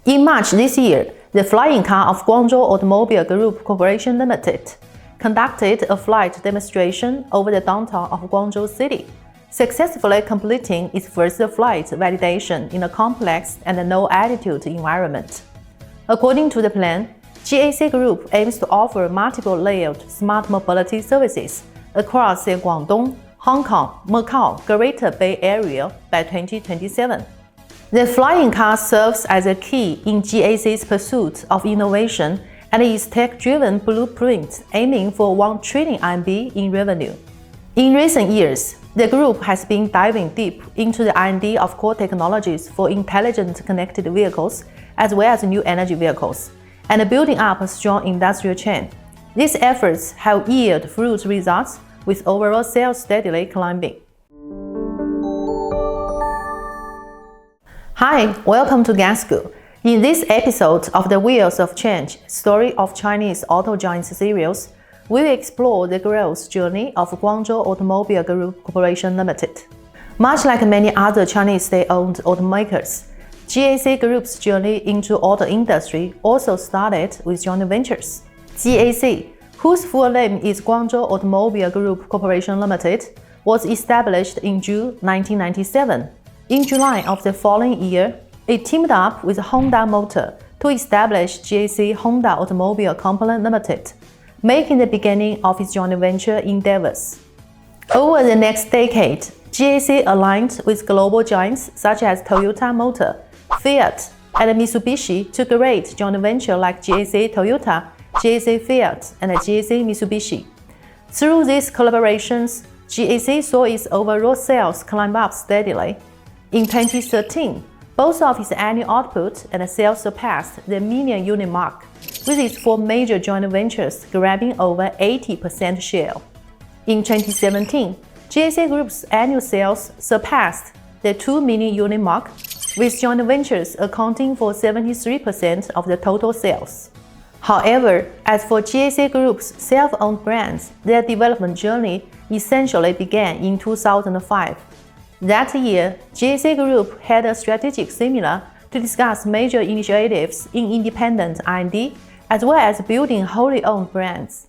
In March this year, the flying car of Guangzhou Automobile Group Corporation Limited conducted a flight demonstration over the downtown of Guangzhou City, successfully completing its first flight validation in a complex and low-altitude environment. According to the plan, GAC Group aims to offer multiple-layered smart mobility services across the Guangdong, Hong Kong, Macau, Greater Bay Area by 2027. The flying car serves as a key in GAC's pursuit of innovation and its tech-driven blueprint aiming for 1 trillion RMB in revenue. In recent years, the group has been diving deep into the R&D of core technologies for intelligent connected vehicles as well as new energy vehicles, and building up a strong industrial chain. These efforts have yielded fruit results, with overall sales steadily climbing. Hi, welcome to Gasgoo. In this episode of the Wheels of Change Story of Chinese Auto Giants series, we will explore the growth journey of Guangzhou Automobile Group Corporation Limited. Much like many other Chinese state-owned automakers, GAC Group's journey into auto industry also started with joint ventures. GAC, whose full name is Guangzhou Automobile Group Corporation Limited, was established in June 1997. In July of the following year, it teamed up with Honda Motor to establish GAC Honda Automobile Company Limited, making the beginning of its joint venture endeavors. Over the next decade, GAC aligned with global giants such as Toyota Motor, Fiat, and Mitsubishi to create joint venture like GAC Toyota, GAC Fiat, and GAC Mitsubishi. Through these collaborations, GAC saw its overall sales climb up steadily. In 2013, both of its annual output and sales surpassed the million unit mark, with its 4 major joint ventures grabbing over 80% share. In 2017, GAC Group's annual sales surpassed the 2 million unit mark, with joint ventures accounting for 73% of the total sales. However, as for GAC Group's self-owned brands, their development journey essentially began in 2005. That year, GAC Group had a strategic seminar to discuss major initiatives in independent R&D as well as building wholly owned brands.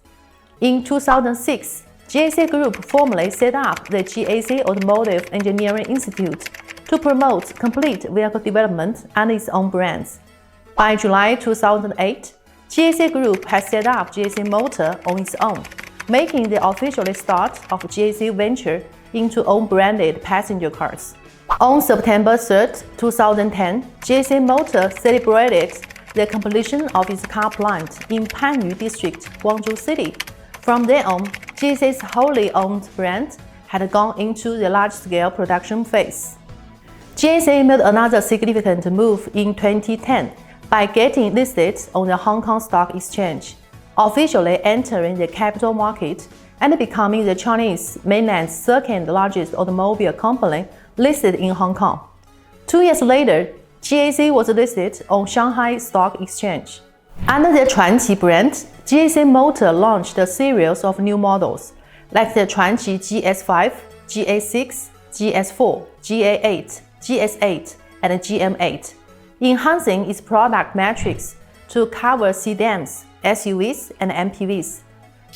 In 2006, GAC Group formally set up the GAC Automotive Engineering Institute to promote complete vehicle development and its own brands. By July 2008, GAC Group has set up GAC Motor on its own, making the official start of GAC venture into own-branded passenger cars. On September 3, 2010, GAC Motor celebrated the completion of its car plant in Panyu District, Guangzhou City. From then on, GAC's wholly owned brand had gone into the large-scale production phase. GAC made another significant move in 2010 by getting listed on the Hong Kong Stock Exchange, officially entering the capital market and becoming the Chinese mainland's second-largest automobile company listed in Hong Kong. 2 years later, GAC was listed on Shanghai Stock Exchange. Under the Chuanqi brand, GAC Motor launched a series of new models, like the Chuanqi GS5, GA6, GS4, GA8, GS8, and GM8, enhancing its product matrix to cover sedans, SUVs, and MPVs.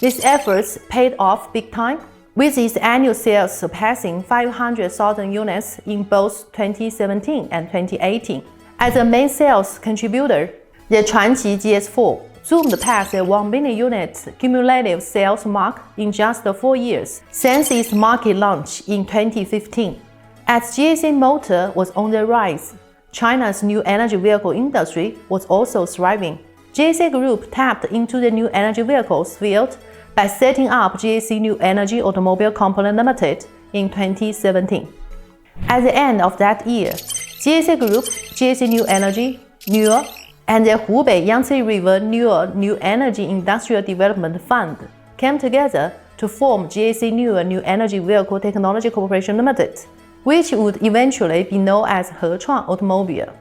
These efforts paid off big time, with its annual sales surpassing 500,000 units in both 2017 and 2018. As a main sales contributor, the Chuanqi GS4 zoomed past the 1 million units cumulative sales mark in just 4 years since its market launch in 2015. As GAC Motor was on the rise, China's new energy vehicle industry was also thriving. GAC Group tapped into the new energy vehicles field by setting up GAC New Energy Automobile Company Limited in 2017. At the end of that year, GAC Group, GAC New Energy, NEWER, and the Hubei Yangtze River NEWER New Energy Industrial Development Fund came together to form GAC NEWER New Energy Vehicle Technology Corporation Limited, which would eventually be known as Hechuang Automobile.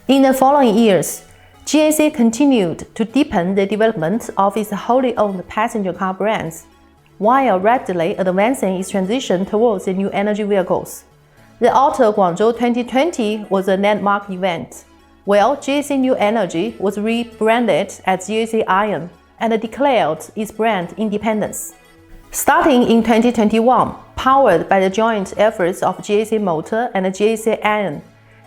In the following years, GAC continued to deepen the development of its wholly owned passenger car brands, while rapidly advancing its transition towards the new energy vehicles. The Auto Guangzhou 2020 was a landmark event, while GAC New Energy was rebranded as GAC Iron and declared its brand independence. Starting in 2021, powered by the joint efforts of GAC Motor and GAC Iron,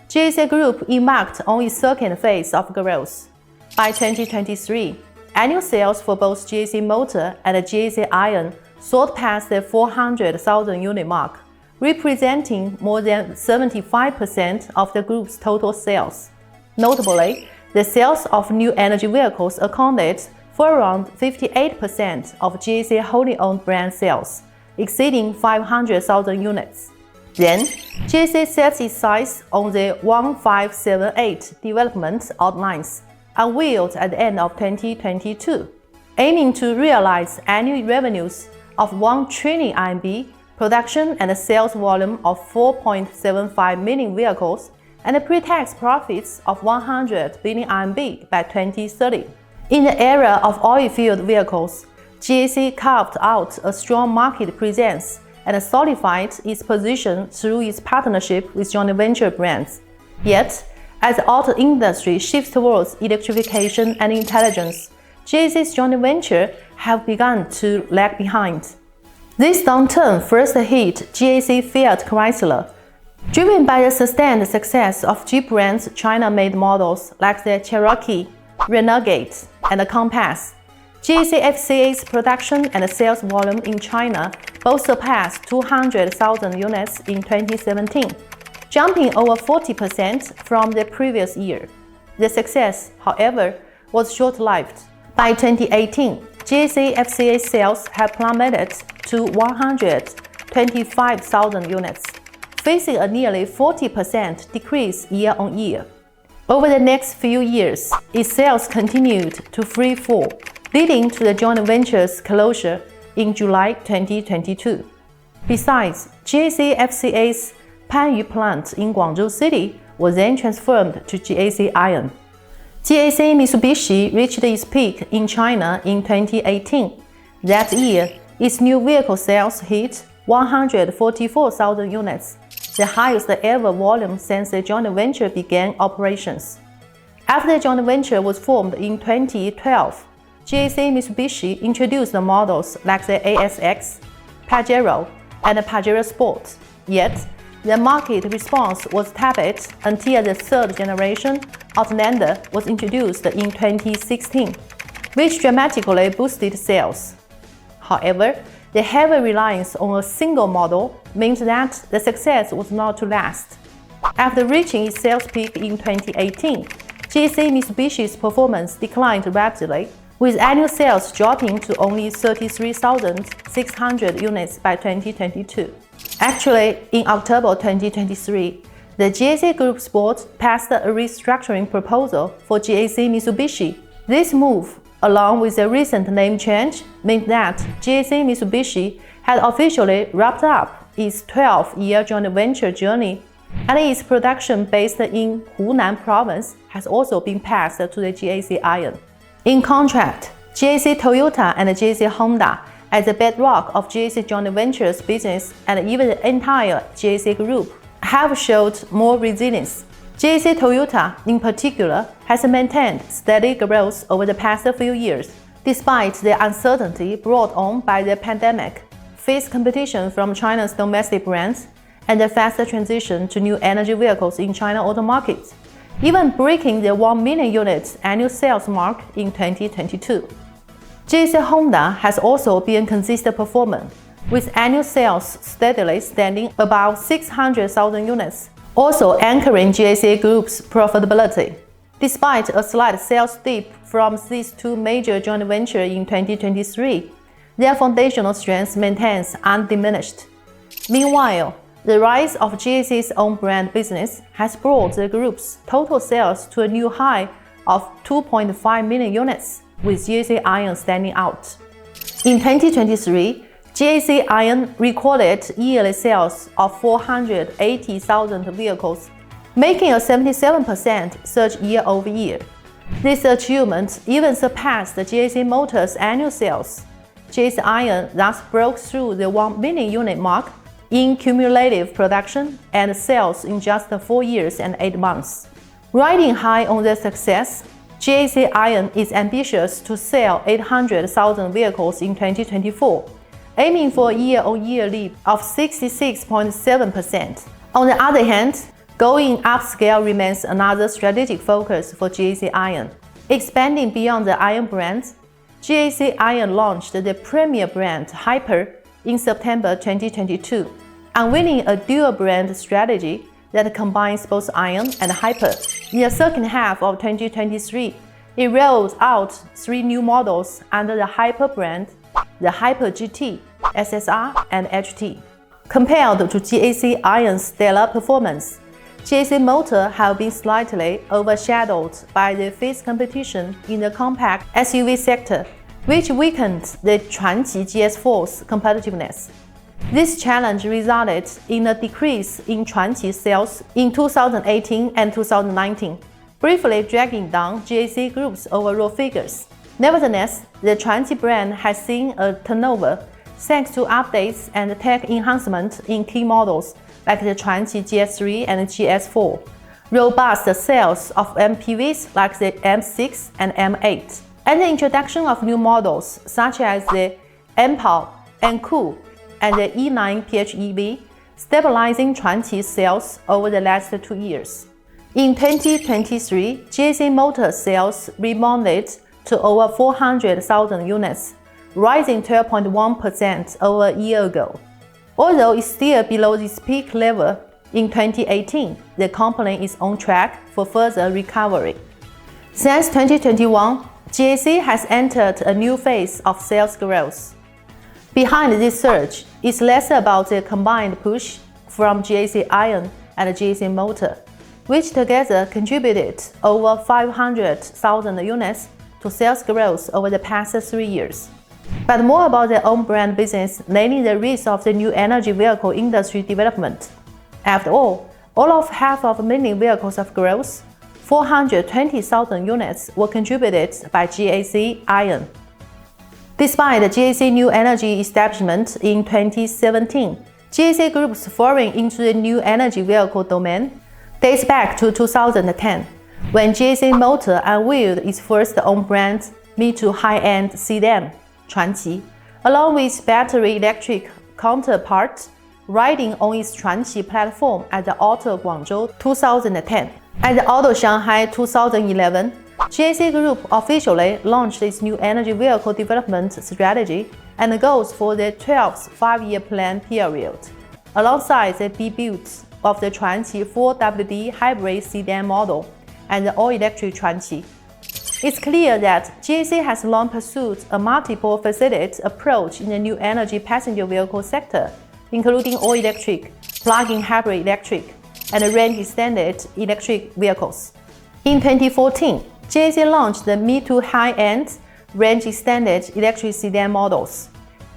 GAC Group embarked on its second phase of growth. By 2023, annual sales for both GAC Motor and GAC Iron soared past the 400,000 unit mark, representing more than 75% of the group's total sales. Notably, the sales of new energy vehicles accounted for around 58% of GAC wholly owned brand sales, exceeding 500,000 units. Then, GAC sets its sights on the 1578 development outlines, unveiled at the end of 2022, aiming to realize annual revenues of 1 trillion RMB, production and sales volume of 4.75 million vehicles, and pre-tax profits of 100 billion RMB by 2030. In the era of oil-fueled vehicles, GAC carved out a strong market presence and solidified its position through its partnership with joint venture brands. Yet, as the auto industry shifts towards electrification and intelligence, GAC's joint venture have begun to lag behind. This downturn first hit GAC Fiat Chrysler. Driven by the sustained success of Jeep brand's China-made models like the Cherokee, Renegade, and the Compass, GAC FCA's production and sales volume in China both surpassed 200,000 units in 2017, jumping over 40% from the previous year. The success, however, was short-lived. By 2018, GAC FCA sales had plummeted to 125,000 units, facing a nearly 40% decrease year-on-year. Over the next few years, its sales continued to free fall, leading to the joint venture's closure in July 2022. Besides, GAC FCA's Panyu plant in Guangzhou City was then transformed to GAC Iron. GAC Mitsubishi reached its peak in China in 2018. That year, its new vehicle sales hit 144,000 units, the highest ever volume since the joint venture began operations. After the joint venture was formed in 2012, GAC Mitsubishi introduced the models like the ASX, Pajero, and the Pajero Sport. Yet, the market response was tepid until the third generation Outlander was introduced in 2016, which dramatically boosted sales. However, the heavy reliance on a single model meant that the success was not to last. After reaching its sales peak in 2018, GAC Mitsubishi's performance declined rapidly, with annual sales dropping to only 33,600 units by 2022. Actually, in October 2023, the GAC Group's board passed a restructuring proposal for GAC Mitsubishi. This move, along with the recent name change, meant that GAC Mitsubishi had officially wrapped up its 12-year joint venture journey, and its production based in Hunan province has also been passed to the GAC Iron. In contrast, GAC Toyota and GAC Honda, as the bedrock of GAC joint ventures business and even the entire GAC Group, have showed more resilience. GAC Toyota, in particular, has maintained steady growth over the past few years, despite the uncertainty brought on by the pandemic, fierce competition from China's domestic brands, and the faster transition to new energy vehicles in China auto markets, even breaking the 1 million units annual sales mark in 2022. GAC Honda has also been a consistent performer, with annual sales steadily standing above 600,000 units, also anchoring GAC Group's profitability. Despite a slight sales dip from these two major joint ventures in 2023, their foundational strength maintains undiminished. Meanwhile, the rise of GAC's own brand business has brought the group's total sales to a new high of 2.5 million units, with GAC Iron standing out. In 2023, GAC Iron recorded yearly sales of 480,000 vehicles, making a 77% surge year-over-year. This achievement even surpassed the GAC Motor's annual sales. GAC Iron thus broke through the 1 million unit mark in cumulative production and sales in just 4 years and 8 months. Riding high on their success, GAC Iron is ambitious to sell 800,000 vehicles in 2024, aiming for a year-on-year leap of 66.7%. On the other hand, going upscale remains another strategic focus for GAC Iron. Expanding beyond the Iron brand, GAC Iron launched the premier brand Hyper in September 2022, unveiling a dual-brand strategy that combines both Iron and Hyper. In the second half of 2023, it rolled out 3 new models under the Hyper brand: the Hyper GT, SSR, and HT. Compared to GAC Iron's stellar performance, GAC Motor have been slightly overshadowed by the fierce competition in the compact SUV sector, which weakened the Changan GS4's competitiveness. This challenge resulted in a decrease in Changan sales in 2018 and 2019, briefly dragging down GAC Group's overall figures. Nevertheless, the Changan brand has seen a turnover thanks to updates and tech enhancement in key models like the Changan GS3 and GS4, robust sales of MPVs like the M6 and M8, and the introduction of new models such as the MPAL, N-Cool, and the E9 PHEV, stabilizing Changan sales over the last 2 years. In 2023, GAC Motor sales rebounded to over 400,000 units, rising 12.1% over a year ago. Although it's still below its peak level in 2018, the company is on track for further recovery. Since 2021, GAC has entered a new phase of sales growth. Behind this surge is less about the combined push from GAC Iron and GAC Motor, which together contributed over 500,000 units to sales growth over the past 3 years, but more about their own brand business, namely the risk of the new energy vehicle industry development. After all of 500,000 vehicles of growth, 420,000 units were contributed by GAC Iron. Despite the GAC New Energy establishment in 2017, GAC Group's foray into the new energy vehicle domain dates back to 2010, when GAC Motor unveiled its first own-brand mid- to high-end sedan, Changan, along with battery electric counterpart, riding on its Changan platform at the Auto Guangzhou 2010. At the Auto Shanghai 2011, GAC Group officially launched its new energy vehicle development strategy and goals for the 12th 5-year plan period, alongside the debut of the Changan 4WD hybrid sedan model and the all-electric Changan. It's clear that GAC has long pursued a multiple-faceted approach in the new energy passenger vehicle sector, including all-electric, plug-in hybrid electric, and range-extended electric vehicles. In 2014, GAC launched the mid- to high-end range-extended electric sedan models,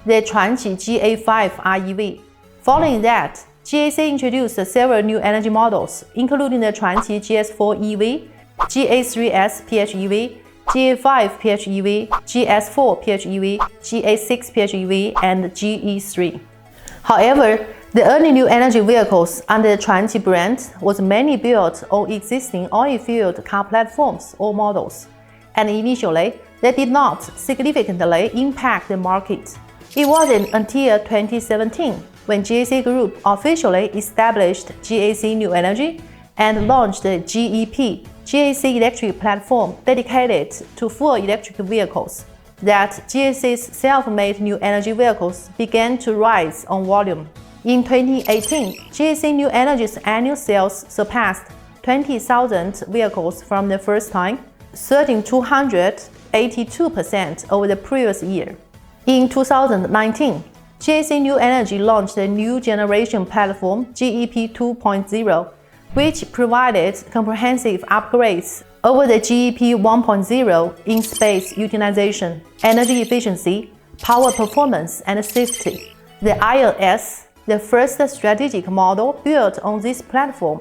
the Changan GA5 REV. Following that, GAC introduced several new energy models, including the Changan GS4 EV, GA3S PHEV, GA5 PHEV, GS4 PHEV, GA6 PHEV, and GE3. However, the early new energy vehicles under the Changan brand was mainly built on existing oil-fueled car platforms or models, and initially, they did not significantly impact the market. It wasn't until 2017 when GAC Group officially established GAC New Energy and launched the GEP, GAC electric platform dedicated to full electric vehicles, that GAC's self-made new energy vehicles began to rise on volume. In 2018, GAC New Energy's annual sales surpassed 20,000 vehicles from the first time, surging 282% over the previous year. In 2019, GAC New Energy launched a new generation platform, GEP 2.0, which provided comprehensive upgrades over the GEP 1.0 in space utilization, energy efficiency, power performance, and safety. The Iron S, the first strategic model built on this platform,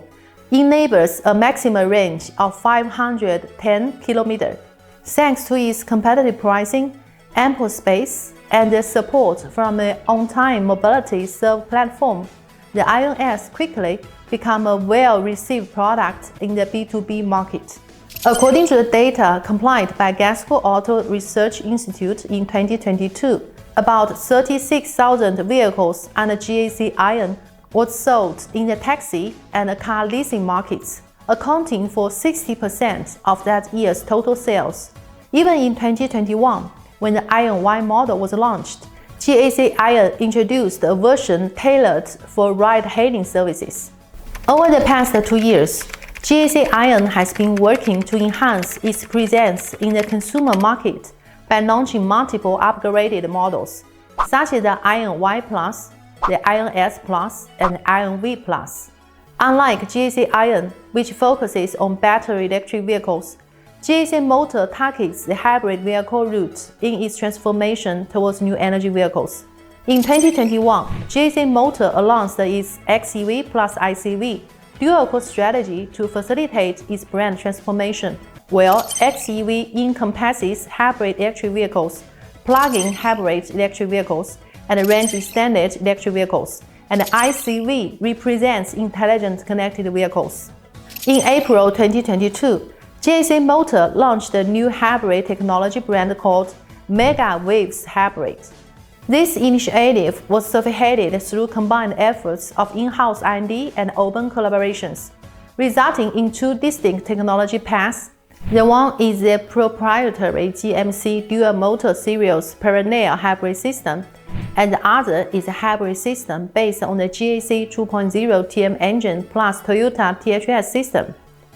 enables a maximum range of 510 km. Thanks to its competitive pricing, ample space, and the support from the on-time mobility serve platform, the Iron S quickly become a well-received product in the B2B market. According to the data compiled by Gasgoo Auto Research Institute in 2022, about 36,000 vehicles under GAC iron was sold in the taxi and car leasing markets, accounting for 60% of that year's total sales. Even in 2021, when the Iron Y model was launched, GAC Iron introduced a version tailored for ride-hailing services. Over the past 2 years, GAC Iron has been working to enhance its presence in the consumer market by launching multiple upgraded models, such as the Iron Y Plus, the Iron S Plus, and the Iron V Plus. Unlike GAC Iron, which focuses on battery electric vehicles, GAC Motor targets the hybrid vehicle route in its transformation towards new energy vehicles. In 2021, GAC Motor announced its xEV plus ICV dual-core strategy to facilitate its brand transformation, where xEV encompasses hybrid electric vehicles, plug-in hybrid electric vehicles, and range-extended electric vehicles, and ICV represents intelligent connected vehicles. In April 2022, GAC Motor launched a new hybrid technology brand called Mega Waves Hybrid. This initiative was spearheaded through combined efforts of in-house R&D and open collaborations, resulting in 2 distinct technology paths. The one is the proprietary GMC dual motor series perennial hybrid system, and the other is a hybrid system based on the GAC 2.0 TM engine plus Toyota THS system.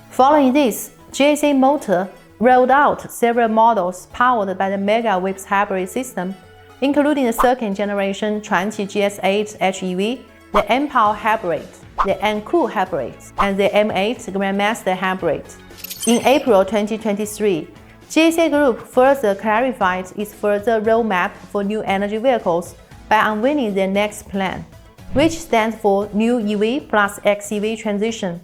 Following this, GAC Motor rolled out several models powered by the Mega Waves hybrid system, including the second-generation Chuanqi GS8 HEV, the M-Power Hybrid, the N-Cool Hybrid, and the M8 Grandmaster Hybrid. In April 2023, GAC Group further clarified its further roadmap for new energy vehicles by unveiling their next plan, which stands for New EV plus xEV Transition.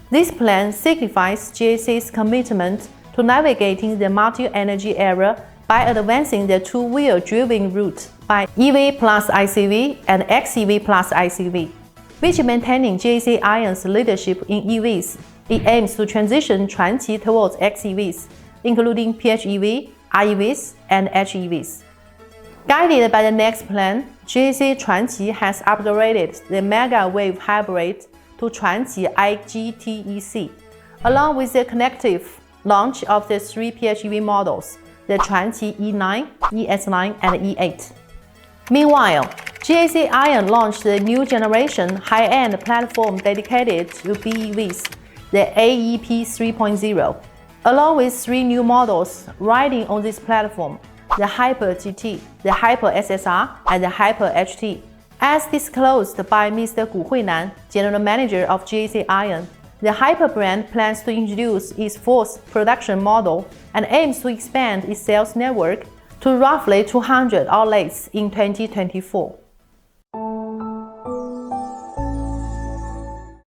This plan signifies GAC's commitment to navigating the multi-energy era by advancing the two-wheel-driven route by EV plus ICV and xEV plus ICV, which maintaining GAC Iron's leadership in EVs. It aims to transition Chuanqi towards xEVs, including PHEV, REVs, and HEVs. Guided by the next plan, GAC Chuanqi has upgraded the Mega Wave Hybrid to Chuanqi iGTEC, along with the connective launch of the 3 PHEV models, the Chuanqi E9, ES9, and E8. Meanwhile, GAC Iron launched the new generation high-end platform dedicated to BEVs, the AEP 3.0, along with 3 new models riding on this platform, the Hyper GT, the Hyper SSR, and the Hyper HT. As disclosed by Mr. Gu Huinan, General Manager of GAC Iron, the Hyper brand plans to introduce its 4th production model and aims to expand its sales network to roughly 200 outlets in 2024.